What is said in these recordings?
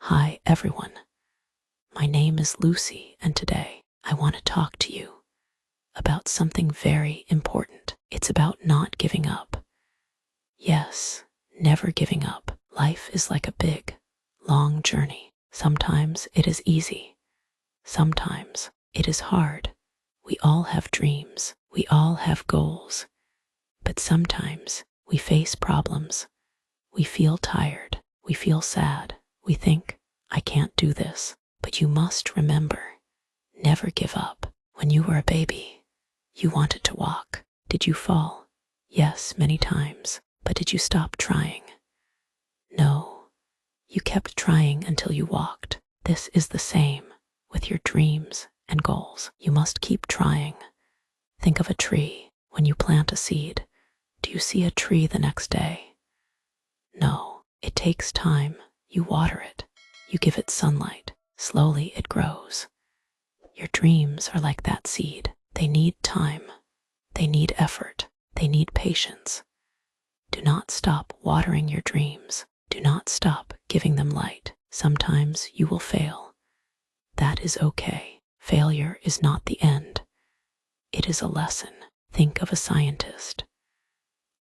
Hi, everyone. My name is Lucy, and today I want to talk to you about something very important. It's about not giving up. Yes, never giving up. Life is like a big, long journey. Sometimes it is easy. Sometimes it is hard. We all have dreams. We all have goals. But sometimes we face problems. We feel tired. We feel sad. We think, I can't do this. But you must remember, never give up. When you were a baby, you wanted to walk. Did you fall? Yes, many times. But did you stop trying? No. You kept trying until you walked. This is the same with your dreams and goals. You must keep trying. Think of a tree. When you plant a seed, do you see a tree the next day? No. It takes time. You water it. You give it sunlight. Slowly it grows. Your dreams are like that seed. They need time. They need effort. They need patience. Do not stop watering your dreams. Do not stop giving them light. Sometimes you will fail. That is okay. Failure is not the end. It is a lesson. Think of a scientist.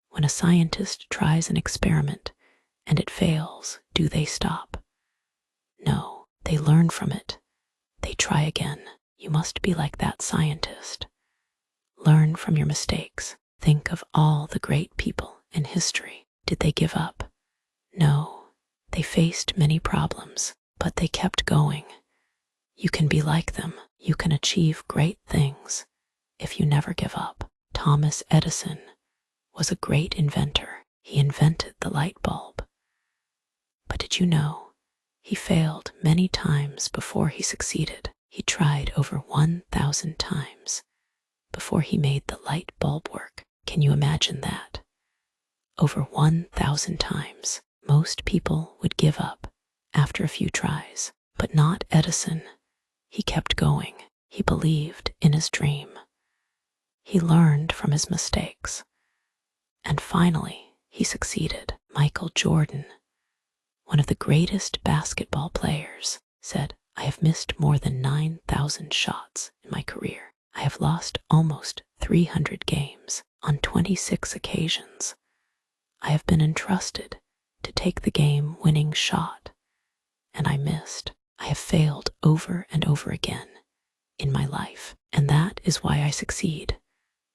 When a scientist tries an experiment and it fails, do they stop? No, they learn from it. They try again. You must be like that scientist. Learn from your mistakes. Think of all the great people in history. Did they give up? No. They faced many problems, but they kept going. You can be like them. You can achieve great things if you never give up. Thomas Edison was a great inventor. He invented the light bulb. But did you know he failed many times before he succeeded? He tried over 1,000 times before he made the light bulb work. Can you imagine that? Over 1,000 times. Most people would give up after a few tries, but not Edison. He kept going. He believed in his dream. He learned from his mistakes. And finally, he succeeded. Michael Jordan, one of the greatest basketball players, said, I have missed more than 9,000 shots in my career. I have lost almost 300 games on 26 occasions. I have been entrusted to take the game-winning shot, and I missed. I have failed over and over again in my life, and that is why I succeed.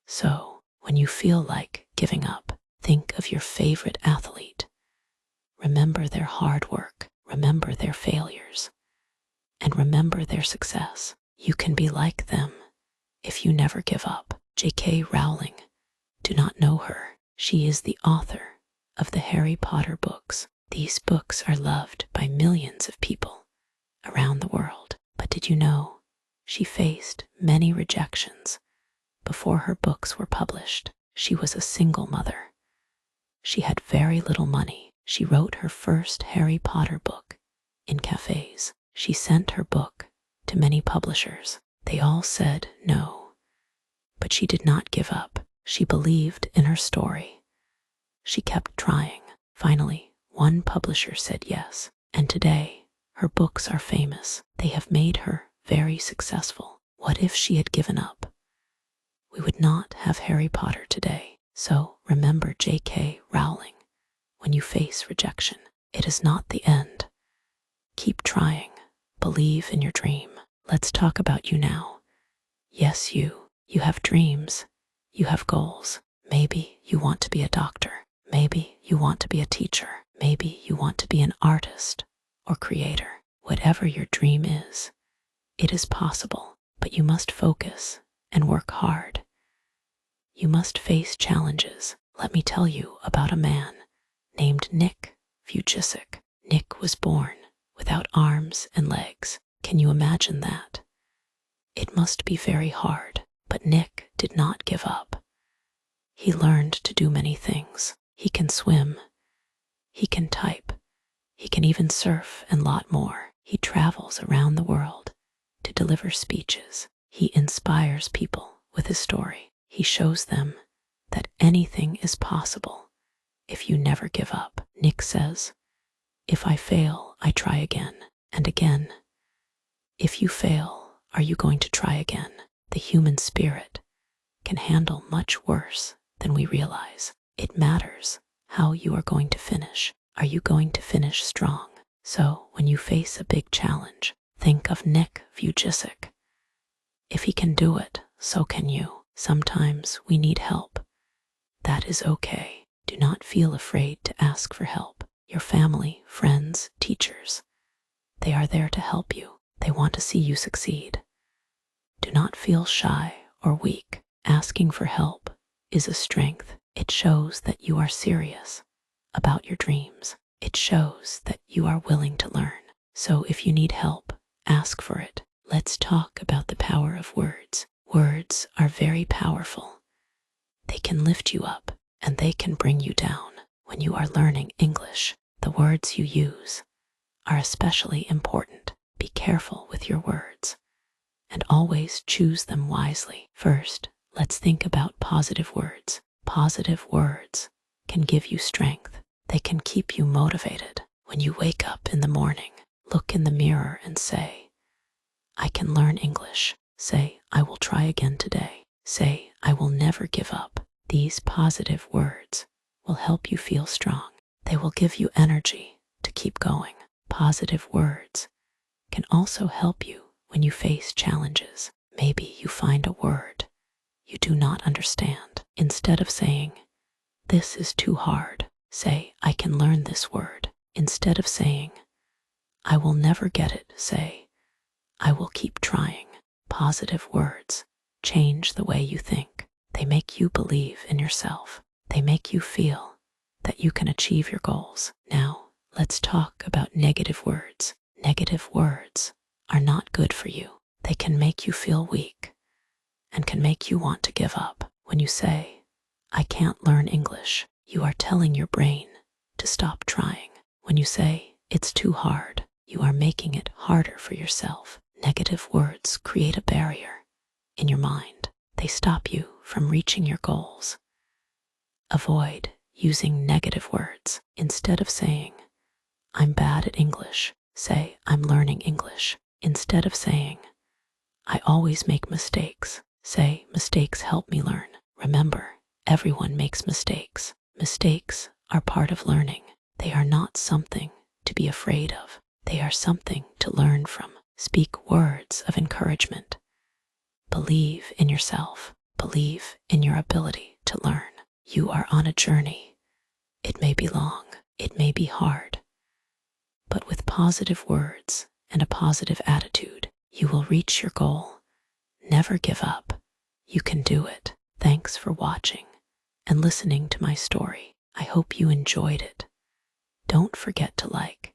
So, when you feel like giving up, think of your favorite athlete. Remember their hard work, remember their failures, and remember their success. You can be like them if you never give up. J.K. Rowling, do not know her. She is the author of the Harry Potter books. These books are loved by millions of people around the world. But did you know she faced many rejections before her books were published? She was a single mother. She had very little money. She wrote her first Harry Potter book in cafes. She sent her book to many publishers. They all said no. But she did not give up. She believed in her story. She kept trying. Finally, one publisher said yes. And today, her books are famous. They have made her very successful. What if she had given up? We would not have Harry Potter today. So remember J.K. Rowling. When you face rejection, it is not the end. Keep trying. Believe in your dream. Let's talk about you now. Yes, you. You have dreams. You have goals. Maybe you want to be a doctor. Maybe you want to be a teacher. Maybe you want to be an artist or creator. Whatever your dream is, it is possible, but you must focus and work hard. You must face challenges. Let me tell you about a man named Nick Vujicic. Nick was born without arms and legs. Can you imagine that? It must be very hard, but Nick did not give up. He learned to do many things. He can swim. He can type. He can even surf and a lot more. He travels around the world to deliver speeches. He inspires people with his story. He shows them that anything is possible if you never give up. Nick says, if I fail, I try again. and again. If you fail, are you going to try again? The human spirit can handle much worse than we realize. It matters how you are going to finish. Are you going to finish strong? So, when you face a big challenge, think of Nick Vujicic. If he can do it, so can you. Sometimes we need help. That is okay. Do not feel afraid to ask for help. Your family, friends, teachers, they are there to help you. They want to see you succeed. Do not feel shy or weak. Asking for help is a strength. It shows that you are serious about your dreams. It shows that you are willing to learn. So if you need help, ask for it. Let's talk about the power of words. Words are very powerful. They can lift you up and they can bring you down. When you are learning English, the words you use are especially important. Be careful with your words and always choose them wisely. First, let's think about positive words. Positive words can give you strength. They can keep you motivated. When you wake up in the morning, look in the mirror and say, I can learn English. Say, I will try again today. Say, I will never give up. These positive words will help you feel strong. They will give you energy to keep going. Positive words can also help you when you face challenges. Maybe you find a word you do not understand. Instead of saying, this is too hard, say, I can learn this word. Instead of saying, I will never get it, say, I will keep trying. Positive words change the way you think. They make you believe in yourself. They make you feel that you can achieve your goals. Now, let's talk about negative words. Negative words are not good for you. They can make you feel weak and can make you want to give up. When you say, I can't learn English, you are telling your brain to stop trying. When you say, it's too hard, you are making it harder for yourself. Negative words create a barrier in your mind. They stop you from reaching your goals. Avoid using negative words. Instead of saying, I'm bad at English, say, I'm learning English. Instead of saying, I always make mistakes, say, mistakes help me learn. Remember, everyone makes mistakes. Mistakes are part of learning. They are not something to be afraid of. They are something to learn from. Speak words of encouragement. Believe in yourself. Believe in your ability to learn. You are on a journey. It may be long. It may be hard. But with positive words and a positive attitude, you will reach your goal. Never give up. You can do it. Thanks for watching and listening to my story. I hope you enjoyed it. Don't forget to like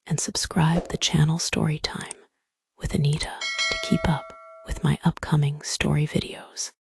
and subscribe the channel Storytime with Anita to keep up with my upcoming story videos.